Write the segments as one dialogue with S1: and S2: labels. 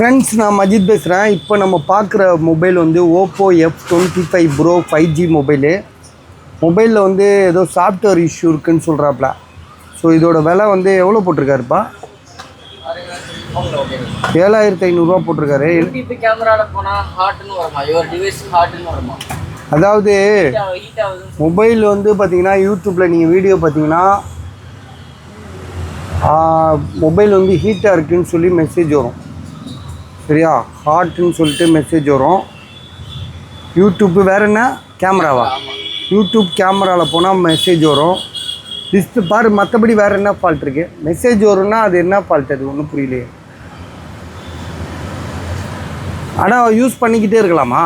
S1: Friends, நான் மஜித் பேசுகிறேன். இப்போ நம்ம பார்க்குற மொபைல் வந்து ஓப்போ F25 ப்ரோ 5G மொபைலில் வந்து ஏதோ சாஃப்ட்வேர் இஷ்யூ இருக்குதுன்னு சொல்கிறாப்புல. ஸோ இதோட விலை வந்து எவ்வளோ போட்டிருக்காருப்பா? 7500 போட்டிருக்காரு. அதாவது மொபைல் வந்து பார்த்தீங்கன்னா யூடியூப்பில் நீங்கள் வீடியோ பார்த்தீங்கன்னா மொபைல் வந்து ஹீட்டாக இருக்குதுன்னு சொல்லி மெசேஜ் வரும். சரியா? ஹாட்டுன்னு சொல்லிட்டு மெசேஜ் வரும். யூடியூப்பு வேறு என்ன கேமராவா? யூடியூப் கேமராவில் போனால் மெசேஜ் வரும். டிஸ்பிளே பாரு, மற்றபடி வேறு என்ன ஃபால்ட் இருக்குது? மெசேஜ் வரும்னா அது என்ன ஃபால்ட்? அது ஒன்றும் புரியலையே. ஆனால் யூஸ் பண்ணிக்கிட்டே இருக்கலாமா?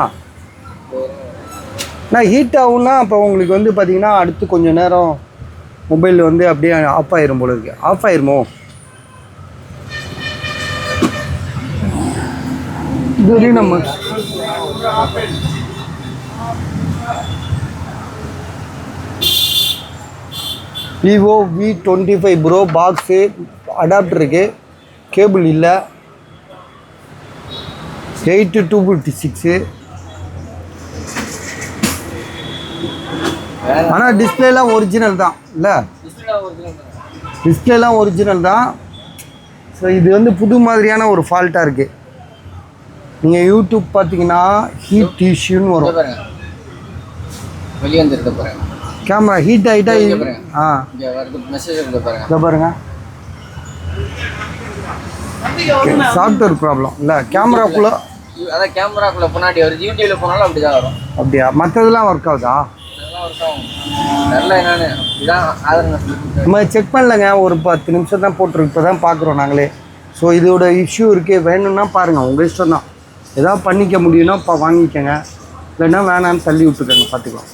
S1: நான் ஹீட் ஆகும்னா அப்போ உங்களுக்கு வந்து பார்த்தீங்கன்னா அடுத்து கொஞ்சம் நேரம் மொபைல் வந்து அப்படியே ஆஃப் ஆயிரும் போல இருக்குது. ஆஃப் ஆயிருமோ? இதுவரை நம்ம Vivo V25 bro box adapter இருக்குது, கேபிள் இல்லை. 8256. ஆனால் டிஸ்பிளேலாம் ஒரிஜினல் தான் இல்லை? டிஸ்பிளேலாம் ஒரிஜினல் தான். ஸோ இது வந்து புது மாதிரியான ஒரு ஃபால்ட்டாக இருக்குது. நீங்கள் யூடியூப் பார்த்தீங்கன்னா ஹீட் இஷ்யூன்னு வரும். கேமரா ஹீட் ஆகிட்டா இதை பாருங்க, சாஃப்ட்வேர் ப்ராப்ளம் இல்லை கேமராக்குள்ளே.
S2: அதான் கேமராக்குள்ளே முன்னாடி வருது, யூடியூப்ல போனாலும் அப்படி தான் வரும்.
S1: அப்படியா? மற்றதெல்லாம் ஒர்க் ஆகுதா? நம்ம செக் பண்ணலங்க, ஒரு 10 நிமிஷம் தான் போட்டிருக்கு. இப்போ தான் பார்க்குறோம் நாங்களே. ஸோ இதோட இஷ்யூ இருக்குது. வேணும்னா பாருங்கள், உங்கள் இஷ்டம் தான். எதாவது பண்ணிக்க முடியும்னா இப்போ வாங்கிக்கோங்க, இல்லைன்னா வேணான்னு தள்ளி விட்டுக்கோங்க, பார்த்துக்கலாம்.